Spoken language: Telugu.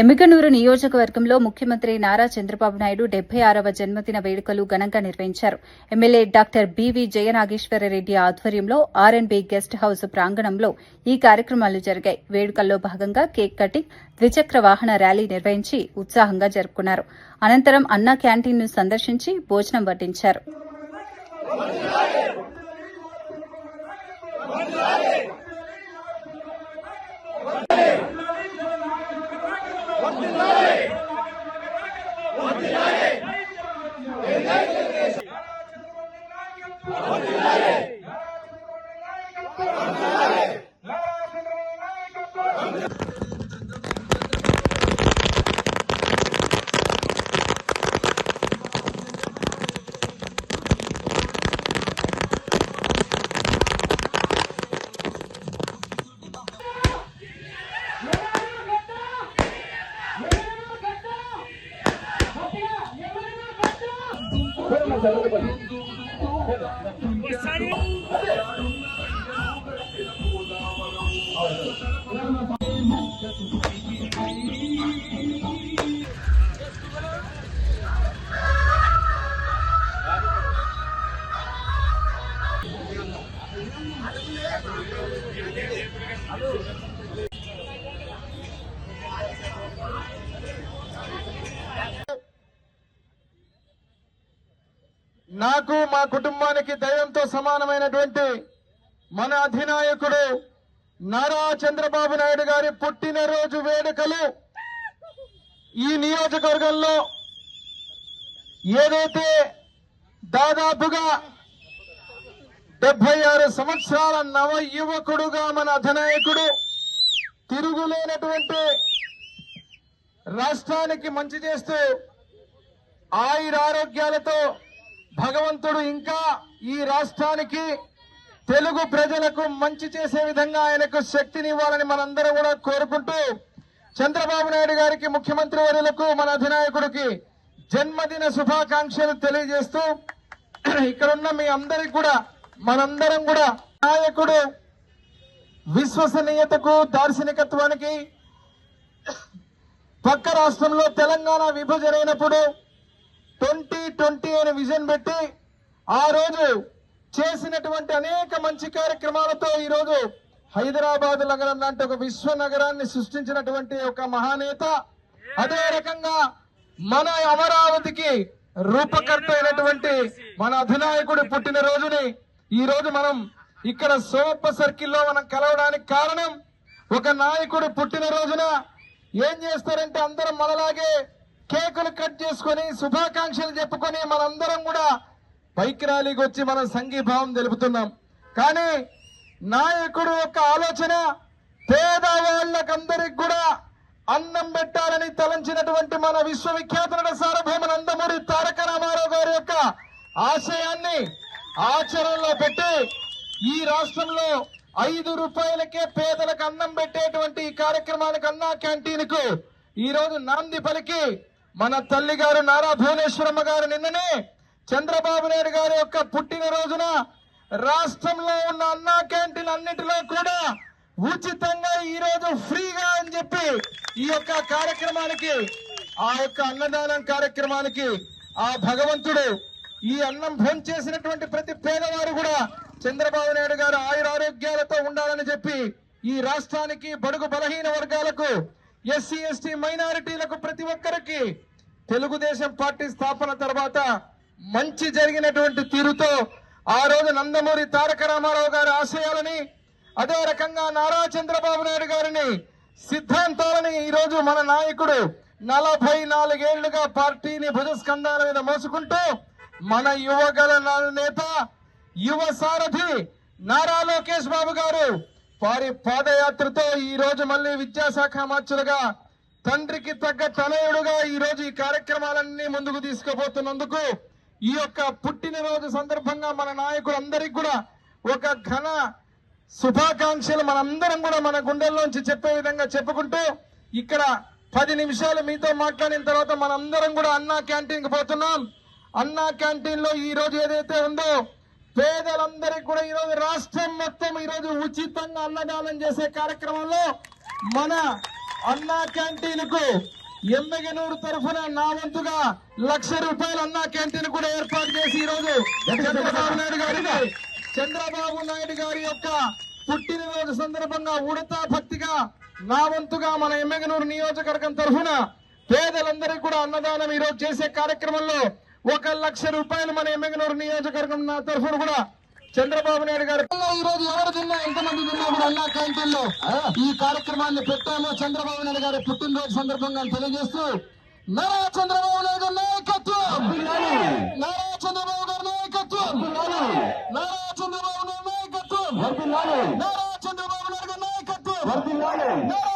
ఎమ్మిగనూరు నియోజకవర్గంలో ముఖ్యమంత్రి నారా చంద్రబాబు నాయుడు 76వ జన్మదిన వేడుకలు ఘనంగా నిర్వహించారు. ఎమ్మెల్యే డాక్టర్ బివి జయనాగేశ్వరరెడ్డి ఆధ్వర్యంలో ఆర్ఎండ్బి గెస్ట్ హౌస్ ప్రాంగణంలో ఈ కార్యక్రమాలు జరిగాయి. వేడుకల్లో భాగంగా కేక్ కటింగ్, ద్విచక్ర వాహన ర్యాలీ నిర్వహించి ఉత్సాహంగా జరుపుకున్నారు. అనంతరం అన్నా క్యాంటీన్ను సందర్శించి భోజనం వడ్డించారు. నాకు మా కుటుంబానికి దైవంతో సమానమైనటువంటి మన అధినాయకుడు నారా చంద్రబాబు నాయుడు గారి పుట్టినరోజు వేడుకలు ఈ నియోజకవర్గంలో ఏదైతే దాదాపుగా 76 సంవత్సరాల నవ యువకుడుగా మన అధినాయకుడు తిరుగులేనటువంటి రాష్ట్రానికి మంచి చేస్తూ ఆయురారోగ్యాలతో భగవంతుడు ఇంకా ఈ రాష్ట్రానికి తెలుగు ప్రజలకు మంచి చేసే విధంగా ఆయనకు శక్తినివ్వాలని మనందరం కూడా కోరుకుంటూ చంద్రబాబు నాయుడు గారికి, ముఖ్యమంత్రి వర్యులకు, మన అధినాయకుడికి జన్మదిన శుభాకాంక్షలు తెలియజేస్తూ ఇక్కడున్న మీ అందరికి కూడా మనందరం కూడా నాయకుడు విశ్వసనీయతకు, దార్శనికత్వానికి పక్క రాష్ట్రంలో తెలంగాణ విభజన అయినప్పుడు 2020 అనే విజన్ పెట్టి ఆ రోజు చేసినటువంటి అనేక మంచి కార్యక్రమాలతో ఈ రోజు హైదరాబాద్ నగరం లాంటి ఒక విశ్వ నగరాన్ని సృష్టించినటువంటి ఒక మహానేత, అదే రకంగా మన అమరావతికి రూపకర్త అయినటువంటి మన అధినాయకుడి పుట్టినరోజుని ఈ రోజు మనం ఇక్కడ సోమప్ప సర్కిల్లో మనం కలవడానికి కారణం, ఒక నాయకుడు పుట్టినరోజున ఏం చేస్తారంటే అందరం మనలాగే కేకులు కట్ చేసుకుని శుభాకాంక్షలు చెప్పుకొని మనందరం కూడా బైక్ ర్యాలీకి వచ్చి మనం సంఘీభావం తెలుపుతున్నాం. కానీ నాయకుడు యొక్క ఆలోచన పేదవాళ్లకందరికి కూడా అన్నం పెట్టాలని తలంచినటువంటి మన విశ్వవిఖ్యాత నట సార్వభౌమ నందమూరి తారక రామారావు గారి యొక్క ఆశయాన్ని ఆచరణలో పెట్టి ఈ రాష్ట్రంలో 5 రూపాయలకే పేదలకు అన్నం పెట్టేటువంటి ఈ కార్యక్రమానికి అన్నా క్యాంటీన్ కు ఈ రోజు నాంది పలికి మన తల్లి గారు నారా భువనేశ్వరమ్మ గారు నిన్ననే చంద్రబాబు నాయుడు గారి యొక్క పుట్టినరోజున రాష్ట్రంలో ఉన్న అన్నా క్యాంటీన్ అన్నిటిలో కూడా ఉచితంగా ఈ రోజు ఫ్రీగా అని చెప్పి ఈ యొక్క కార్యక్రమానికి, ఆ యొక్క అన్నదానం కార్యక్రమానికి ఆ భగవంతుడు ఈ అన్నం భోంచేసినటువంటి ప్రతి పేదవారు కూడా చంద్రబాబు నాయుడు గారు ఆయురారోగ్యాలతో ఉండాలని చెప్పి ఈ రాష్ట్రానికి, బడుగు బలహీన వర్గాలకు, ఎస్సీ ఎస్టీ మైనారిటీలకు ప్రతి ఒక్కరికి తెలుగుదేశం పార్టీ స్థాపన తర్వాత మంచి జరిగినటువంటి తీరుతో ఆ రోజు నందమూరి తారక రామారావు గారి ఆశయాలని, అదే రకంగా నారా చంద్రబాబు నాయుడు గారిని సిద్ధాంతాలని ఈ రోజు మన నాయకుడు 44 ఏళ్లుగా పార్టీని భుజస్కంధాల మీద మోసుకుంటూ మన యువగల నేత, యువ సారథి నారా లోకేష్ బాబు గారు వారి పాదయాత్రతో ఈ రోజు మళ్ళీ విద్యాశాఖ మంత్రులుగా తండ్రికి తగ్గ తనయుడుగా ఈ రోజు ఈ కార్యక్రమాలన్నీ ముందుకు తీసుకుపోతున్నందుకు ఈ యొక్క పుట్టినరోజు సందర్భంగా మన నాయకులందరికీ కూడా ఒక ఘన శుభాకాంక్షలు మనందరం కూడా మన గుండెల్లోంచి చెప్పే విధంగా చెప్పుకుంటూ ఇక్కడ 10 నిమిషాలు మీతో మాట్లాడిన తర్వాత మనందరం కూడా అన్నా క్యాంటీన్ కి పోతున్నాం. అన్నా క్యాంటీన్ లో ఈ రోజు ఏదైతే ఉందో పేదలందరికీ కూడా ఈ రోజు రాష్ట్రం మొత్తం ఈ రోజు ఉచితంగా అన్నదానం చేసే కార్యక్రమంలో మన అన్నా క్యాంటీన్ కు ఎమ్మెగనూరు తరఫున నా వంతుగా ₹1,00,000 అన్నా క్యాంటీన్ కూడా ఏర్పాటు చేసి ఈ రోజు చంద్రబాబు నాయుడు గారి యొక్క పుట్టినరోజు సందర్భంగా ఉడతా భక్తిగా నా వంతుగా మన ఎమ్మెగనూరు నియోజకవర్గం తరఫున పేదలందరికీ కూడా అన్నదానం ఈ రోజు చేసే కార్యక్రమంలో ₹1,00,000 మన ఎమ్మెగనూరు నియోజకవర్గం నా తరఫున కూడా చంద్రబాబు నాయుడు గారు ఈ రోజు ఎవరు తిన్నా ఎంతమంది తిన్నా కూడా అన్నా క్యాంటీన్ లో ఈ కార్యక్రమాన్ని పెట్టామో చంద్రబాబు నాయుడు గారి పుట్టినరోజు సందర్భంగా తెలియజేస్తూ నారా చంద్రబాబు నాయుడు నాయకత్వం, నారా చంద్రబాబు గారి నాయకత్వం, నారా చంద్రబాబు నాయుడు నాయకత్వం, నారా చంద్రబాబు నాయుడు నాయకత్వం, నారా